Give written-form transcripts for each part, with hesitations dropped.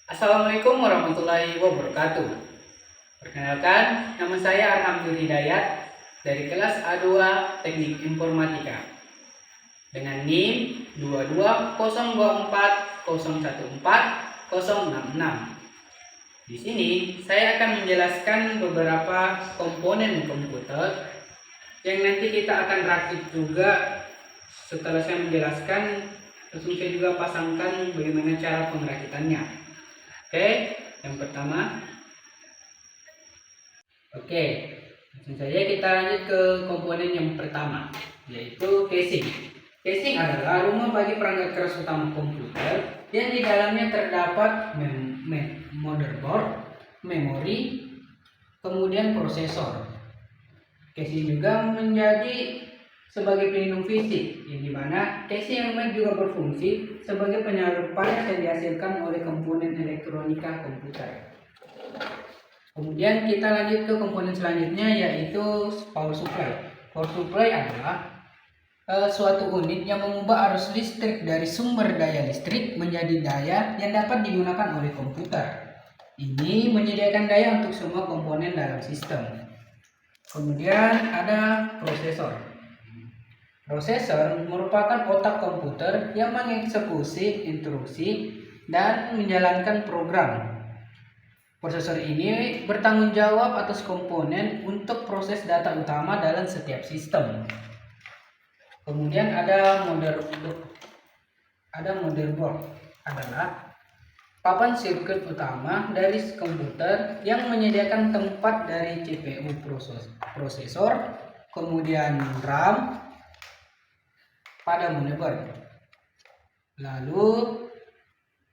Assalamualaikum warahmatullahi wabarakatuh. Perkenalkan, nama saya Arham Hidayat dari kelas A2 Teknik Informatika dengan NIM 22024014066. Di sini saya akan menjelaskan beberapa komponen komputer yang nanti kita akan rakit juga. Setelah saya menjelaskan, langsung saya juga pasangkan bagaimana cara pengerakitannya. Oke, yang pertama. Oke, langsung saja kita lanjut ke komponen yang pertama, yaitu casing. Casing adalah rumah bagi perangkat keras utama komputer yang di dalamnya terdapat motherboard, memori, kemudian prosesor. Casing juga menjadi sebagai pelindung fisik, yang dimana casing yang juga berfungsi sebagai penyalur panas yang dihasilkan oleh komponen elektronika komputer. Kemudian kita lanjut ke komponen selanjutnya, yaitu power supply. Power supply adalah suatu unit yang mengubah arus listrik dari sumber daya listrik menjadi daya yang dapat digunakan oleh komputer. Ini menyediakan daya untuk semua komponen dalam sistem. Kemudian ada prosesor. Prosesor merupakan otak komputer yang mengeksekusi instruksi dan menjalankan program. Prosesor ini bertanggung jawab atas komponen untuk proses data utama dalam setiap sistem. Kemudian ada motherboard adalah papan sirkuit utama dari komputer yang menyediakan tempat dari CPU prosesor, kemudian RAM pada motherboard. Lalu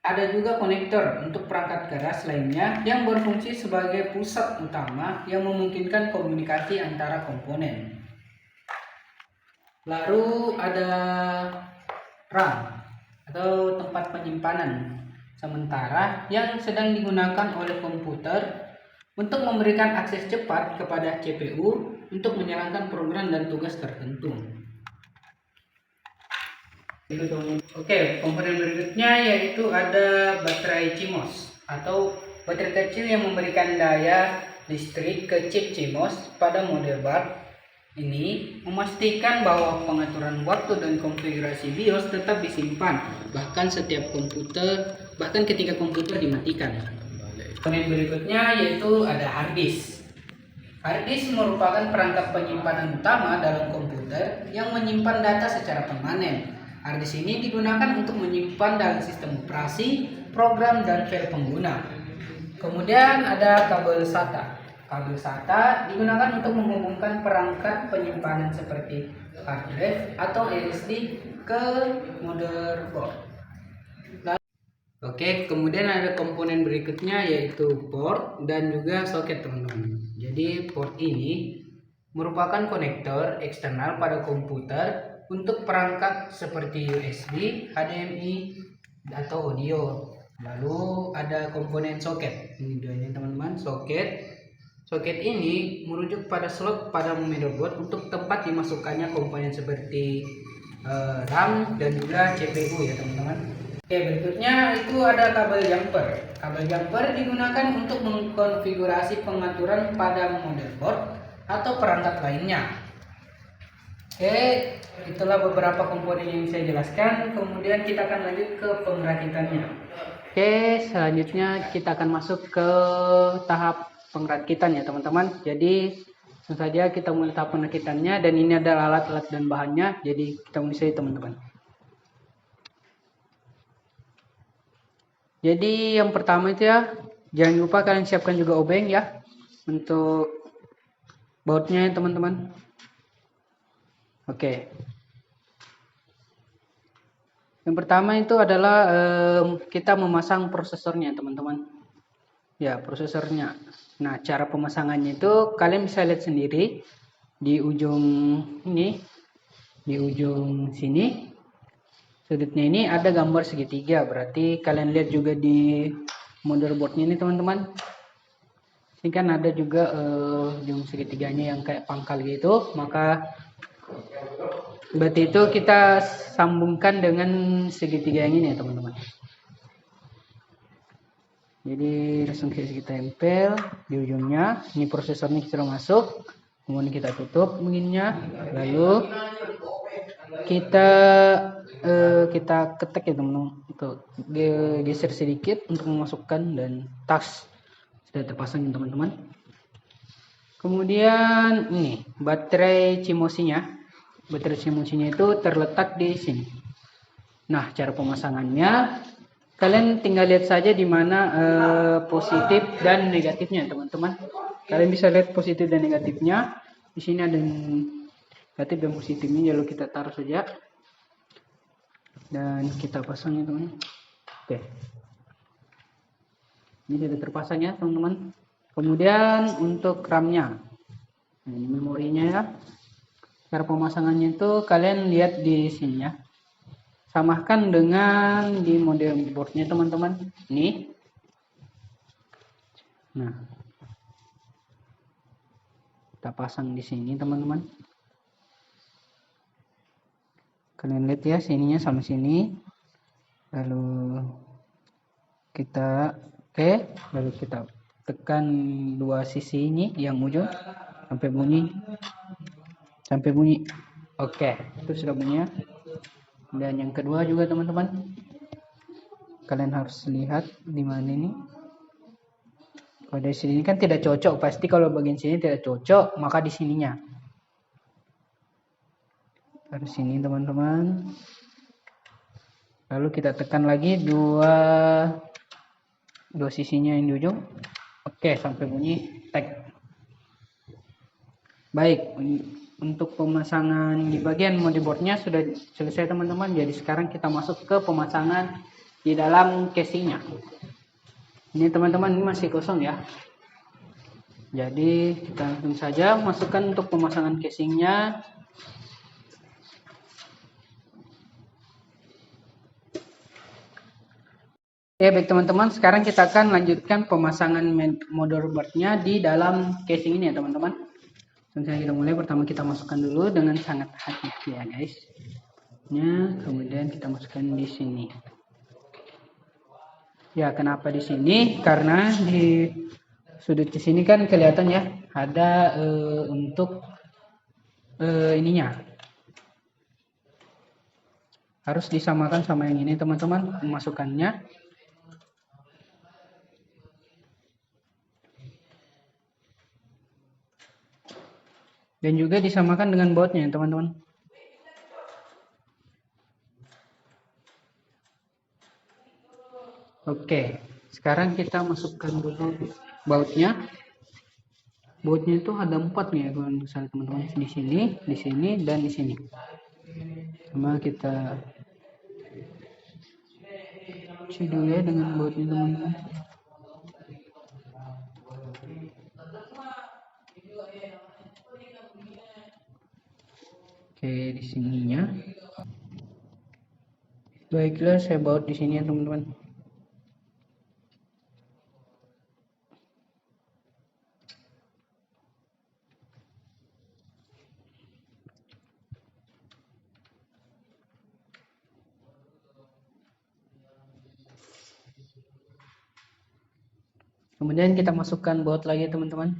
ada juga konektor untuk perangkat keras lainnya yang berfungsi sebagai pusat utama yang memungkinkan komunikasi antara komponen. Lalu ada RAM atau tempat penyimpanan sementara yang sedang digunakan oleh komputer untuk memberikan akses cepat kepada CPU untuk menjalankan program dan tugas tertentu. Oke, komponen berikutnya yaitu ada baterai CMOS atau baterai kecil yang memberikan daya listrik ke chip CMOS pada motherboard. Ini memastikan bahwa pengaturan waktu dan konfigurasi BIOS tetap disimpan bahkan ketika komputer dimatikan. Komponen berikutnya yaitu ada hard disk. Hard disk merupakan perangkat penyimpanan utama dalam komputer yang menyimpan data secara permanen. Hard disk ini digunakan untuk menyimpan dalam sistem operasi, program, dan file pengguna. Kemudian ada kabel SATA. Kabel SATA digunakan untuk menghubungkan perangkat penyimpanan seperti hard drive atau SSD ke motherboard. Oke, kemudian ada komponen berikutnya yaitu port dan juga soket, teman-teman. Jadi port ini merupakan konektor eksternal pada komputer untuk perangkat seperti USB, HDMI, atau audio. Lalu ada komponen soket. Ini duanya, teman-teman. Soket ini merujuk pada slot pada motherboard untuk tempat dimasukkannya komponen seperti RAM dan juga CPU ya, teman-teman. Oke, berikutnya itu ada kabel jumper. Kabel jumper digunakan untuk mengkonfigurasi pengaturan pada motherboard atau perangkat lainnya. Oke, itulah beberapa komponen yang saya jelaskan. Kemudian kita akan lanjut ke pengerakitannya. Oke, selanjutnya kita akan masuk ke tahap pengerakitan ya, teman-teman. Jadi langsung saja kita mulai tahap pengerakitannya, dan ini adalah alat-alat dan bahannya. Jadi kita mulai saja, teman-teman. Jadi yang pertama itu ya, jangan lupa kalian siapkan juga obeng ya untuk bautnya ya, teman-teman. Oke. Yang pertama itu adalah kita memasang prosesornya, teman-teman. Ya, prosesornya. Nah, cara pemasangannya itu kalian bisa lihat sendiri di ujung ini, di ujung sini. Sudutnya ini ada gambar segitiga, berarti kalian lihat juga di motherboardnya ini, teman-teman. Ini kan ada juga ujung segitiganya yang kayak pangkal gitu, maka berarti itu kita sambungkan dengan segitiga yang ini ya, teman-teman. Jadi langsung kita tempel di ujungnya. Ini prosesornya sudah masuk. Kemudian kita tutup begininya. Lalu kita ketik ya teman-teman. Untuk geser sedikit untuk memasukkan dan tas sudah terpasang ya teman-teman. Kemudian ini baterai cimosinya. Baterai cimosinya itu terletak di sini. Nah, cara pemasangannya kalian tinggal lihat saja di mana positif dan negatifnya, teman-teman. Kalian bisa lihat positif dan negatifnya. Di sini ada negatif dan positifnya, lalu kita taruh saja. Dan kita pasang ya, teman-teman. Oke. Ini sudah terpasang ya, teman-teman. Kemudian untuk RAM-nya. Nah, ini memorinya ya. Cara pemasangannya itu kalian lihat di sini ya. Samakan dengan di model boardnya teman-teman. Ini. Nah, kita pasang di sini teman-teman. Kalian lihat ya, sininya sama sini. Lalu kita lalu kita tekan dua sisi ini yang ujung sampai bunyi. Oke, itu sudah bunyi ya. Dan yang kedua juga teman-teman, kalian harus lihat di mana ini. Kalau dari sini kan tidak cocok, pasti kalau bagian sini tidak cocok, maka di sininya. Harus sini teman-teman. Lalu kita tekan lagi dua sisinya yang di ujung. Oke, sampai bunyi tag. Baik, untuk pemasangan di bagian motherboardnya sudah selesai teman-teman. Jadi sekarang kita masuk ke pemasangan di dalam casingnya. Ini teman-teman, ini masih kosong ya. Jadi kita langsung saja masukkan untuk pemasangan casingnya. Oke, baik teman-teman, sekarang kita akan lanjutkan pemasangan motherboardnya di dalam casing ini ya teman-teman. Langsung kita mulai. Pertama kita masukkan dulu dengan sangat hati-hati ya guys. Kemudian kita masukkan di sini. Ya, kenapa di sini? Karena di sudut di sini kan kelihatan ya ada untuk ininya. Harus disamakan sama yang ini teman-teman pemasukannya. Dan juga disamakan dengan bautnya teman-teman. Oke, sekarang kita masukkan dulu bautnya. Bautnya itu ada 4 nih ya misalnya teman-teman, di sini, dan di sini. Sama kita isi dulu ya dengan bautnya teman-teman. Oke, di sininya. Baiklah, saya baut di sini ya teman-teman. Kemudian kita masukkan baut lagi teman-teman.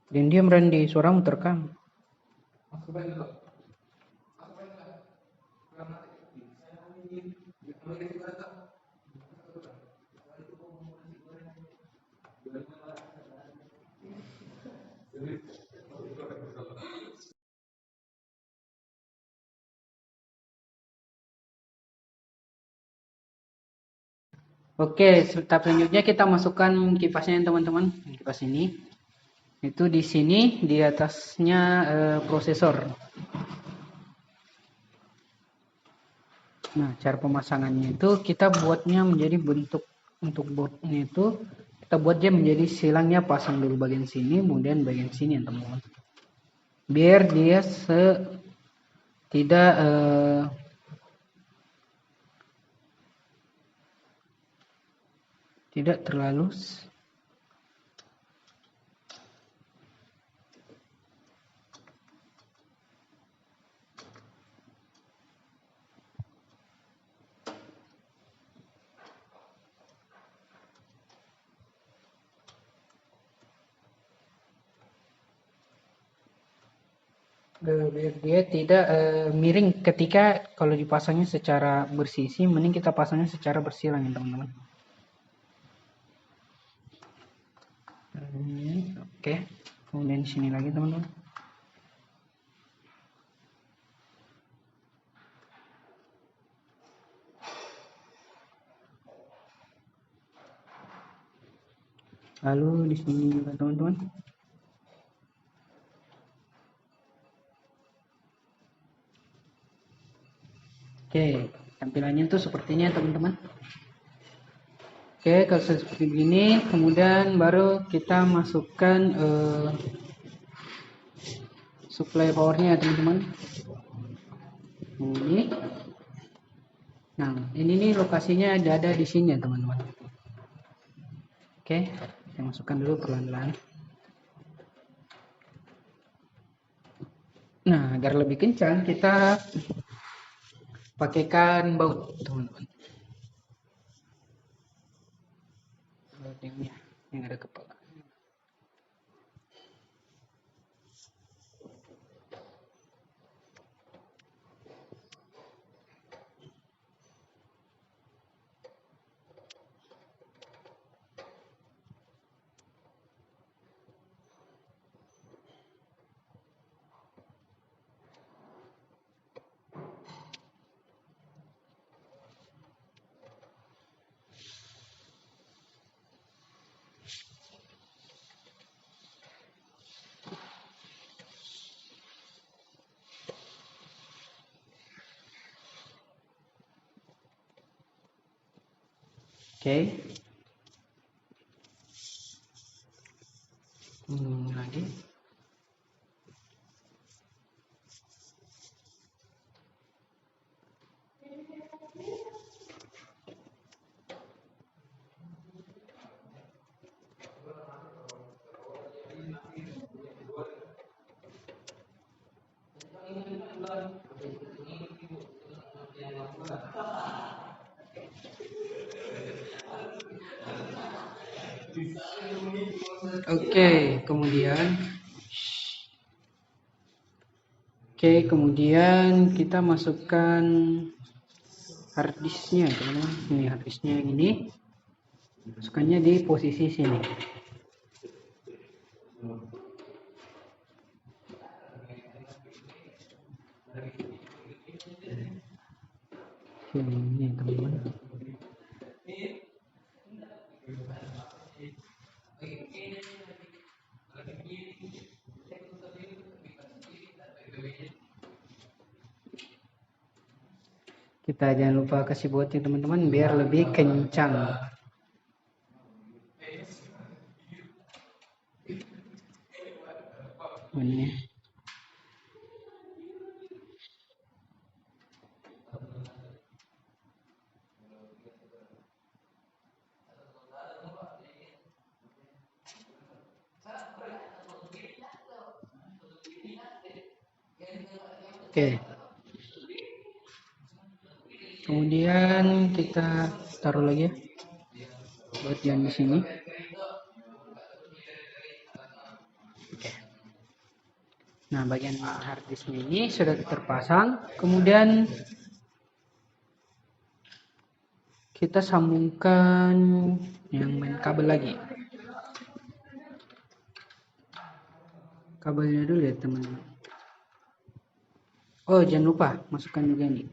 Diam-diam Randy, suaramu terekam. Oke, tahap selanjutnya kita masukkan kipasnya teman-teman. Kipas ini. Itu di sini di atasnya prosesor. Nah, cara pemasangannya itu kita buatnya menjadi bentuk untuk boardnya itu kita buat dia menjadi silangnya, pasang dulu bagian sini, kemudian bagian sini ya teman-teman. Biar dia tidak tidak terlalu biar dia tidak miring ketika kalau dipasangnya secara bersisi, mending kita pasangnya secara bersilang ya teman-teman. Oke, kemudian di sini lagi teman-teman. Lalu di sini juga teman-teman. Oke, tampilannya tuh sepertinya teman-teman. Oke, kalau seperti begini, kemudian baru kita masukkan supply powernya teman-teman. Ini. Nah, ini nih lokasinya ada di sini ya teman-teman. Oke, saya masukkan dulu perlahan-lahan. Nah, agar lebih kencang kita pakaikan baut teman-teman. Baut yang ada kepala. Oke. Lagi. Oke, kemudian kita masukkan harddisknya teman-teman. Ini harddisknya ini. Masukkannya di posisi sini. Ini teman-teman. Kita jangan lupa kasih buatnya teman-teman biar lebih kencang. Ini. Oke. Kemudian kita taruh lagi ya. Buat yang di sini. Oke. Nah, bagian harddisknya ini sudah terpasang. Kemudian kita sambungkan yang main kabel lagi. Kabelnya dulu ya teman-teman. Oh, jangan lupa masukkan juga nih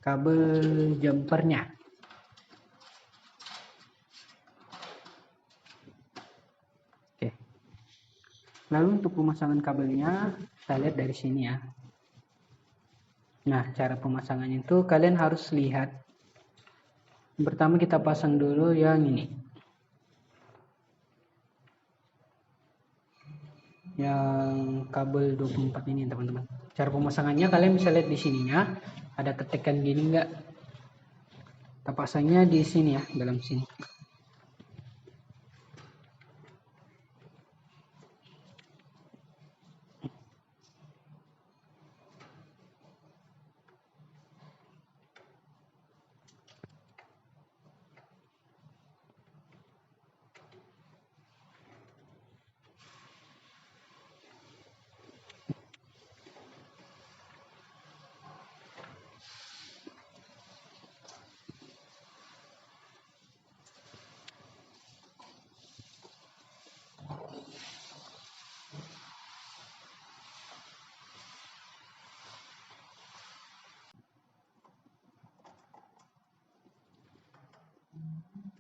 kabel jumpernya. Lalu untuk pemasangan kabelnya, kita lihat dari sini ya. Nah, cara pemasangannya itu kalian harus lihat. Yang pertama kita pasang dulu yang ini. Yang kabel 24 ini teman-teman. Cara pemasangannya kalian bisa lihat di sininya. Ada ketekan gini enggak? Kita pasangnya di sini ya, dalam sini.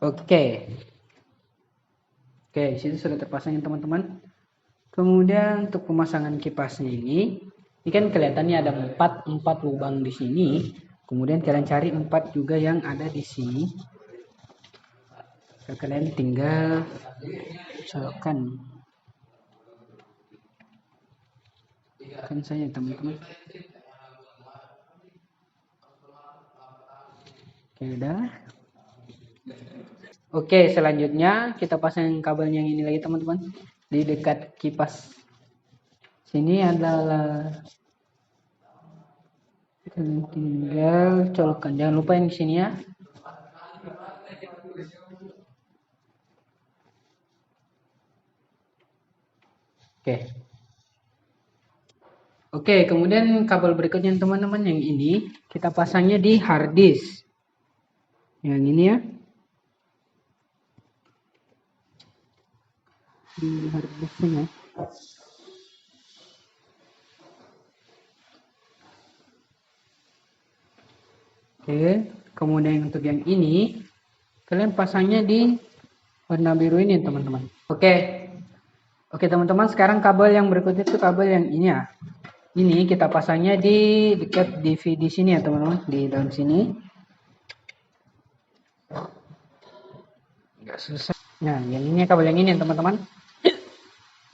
Oke. Oke, di situ sudah terpasang ya teman-teman. Kemudian untuk pemasangan kipasnya ini kan kelihatannya ada empat lubang di sini. Kemudian kalian cari 4 juga yang ada di sini. Kalian tinggal colokkan. Kan saya teman-teman. Oke, udah. Oke, selanjutnya kita pasang kabel yang ini lagi teman-teman. Di dekat kipas. Sini adalah kalian tinggal colokkan. Jangan lupa yang di sini ya. Oke. Oke, kemudian kabel berikutnya teman-teman yang ini kita pasangnya di hard disk. Yang ini ya. Di hard disknya. Oke, kemudian untuk yang ini kalian pasangnya di warna biru ini teman-teman. Oke teman-teman, sekarang kabel yang berikutnya itu kabel yang ini ya. Ini kita pasangnya di dekat DVD sini ya teman-teman, di dalam sini. Enggak susah. Nah, yang ini kabel yang ini teman-teman.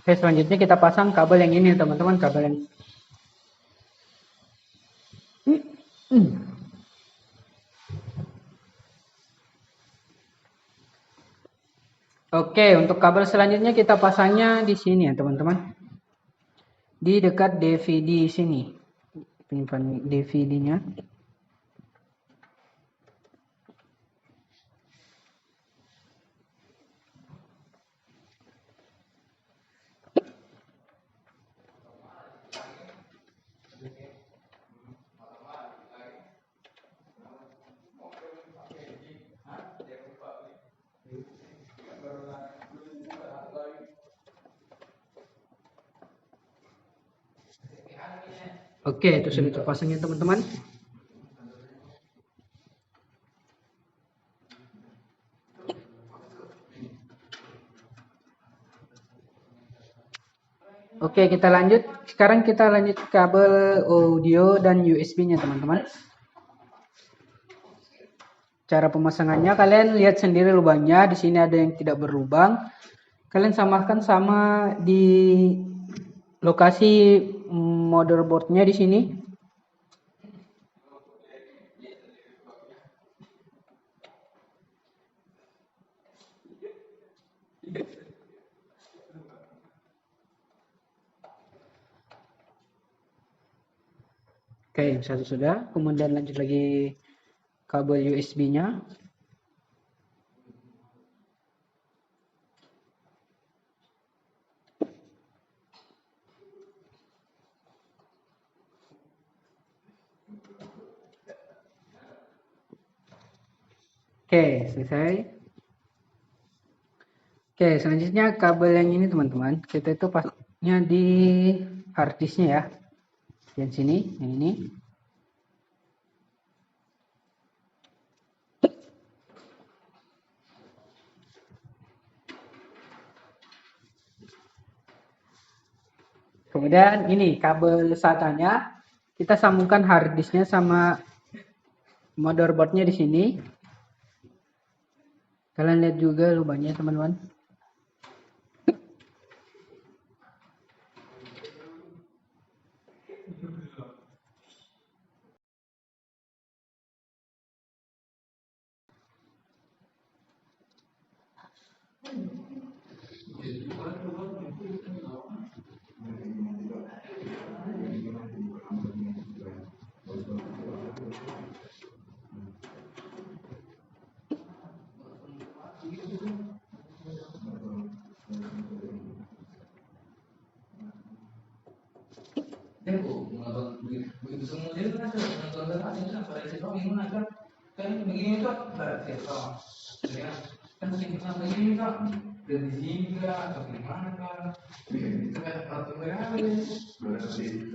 Oke, selanjutnya kita pasang kabel yang ini teman-teman, kabel yang Oke, untuk kabel selanjutnya kita pasangnya di sini ya teman-teman. Di dekat DVD sini. Penyimpan DVD-nya. Oke, itu sudah terpasangnya teman-teman. Oke, kita lanjut. Sekarang kita lanjut kabel audio dan USB-nya teman-teman. Cara pemasangannya kalian lihat sendiri lubangnya. Di sini ada yang tidak berlubang. Kalian samakan sama di lokasi motherboardnya di sini. Oke, yang satu sudah. Kemudian lanjut lagi kabel USB-nya. Oke, selesai. Oke, selanjutnya kabel yang ini teman-teman. Kita itu pasnya di harddisknya ya. Yang sini, yang ini. Kemudian ini kabel SATA-nya, kita sambungkan hard disknya sama motherboardnya di sini. Kalian lihat juga lubangnya teman-teman.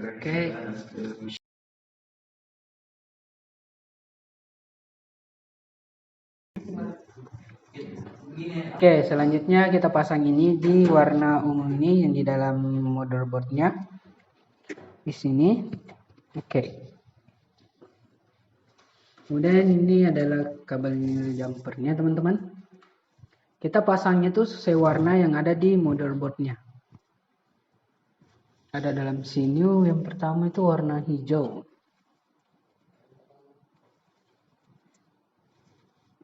Oke. Oke, selanjutnya kita pasang ini di warna ungu ini yang di dalam motherboardnya di sini. Oke. Kemudian ini adalah kabel jumpernya teman-teman. Kita pasangnya tuh sesuai warna yang ada di motherboardnya. Ada dalam sini yang pertama itu warna hijau.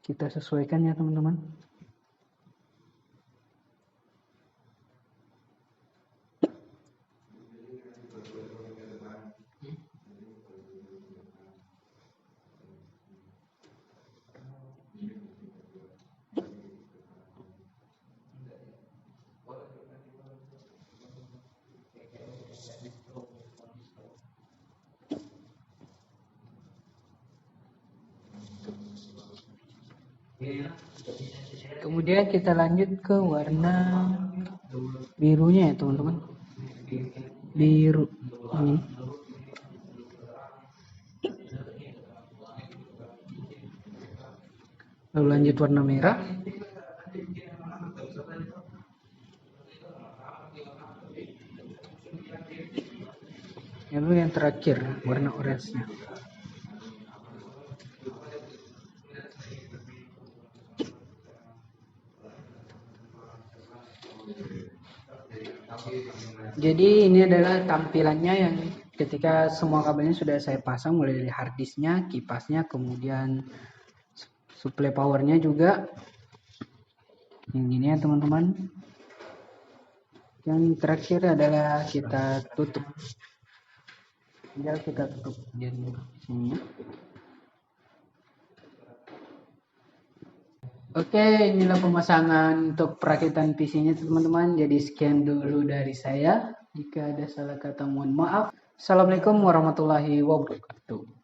Kita sesuaikan ya teman-teman. Kemudian kita lanjut ke warna birunya ya teman-teman. Biru ini. Lalu lanjut warna merah. Lalu yang terakhir warna orange-nya. Jadi ini adalah tampilannya yang ketika semua kabelnya sudah saya pasang, mulai dari hard disknya, kipasnya, kemudian suplai powernya juga. Yang ini ya teman-teman. Yang terakhir adalah kita tutup. Tinggal kita tutup di sini. Oke, inilah pemasangan untuk perakitan PC-nya teman-teman. Jadi sekian dulu dari saya. Jika ada salah kata mohon maaf. Assalamualaikum warahmatullahi wabarakatuh.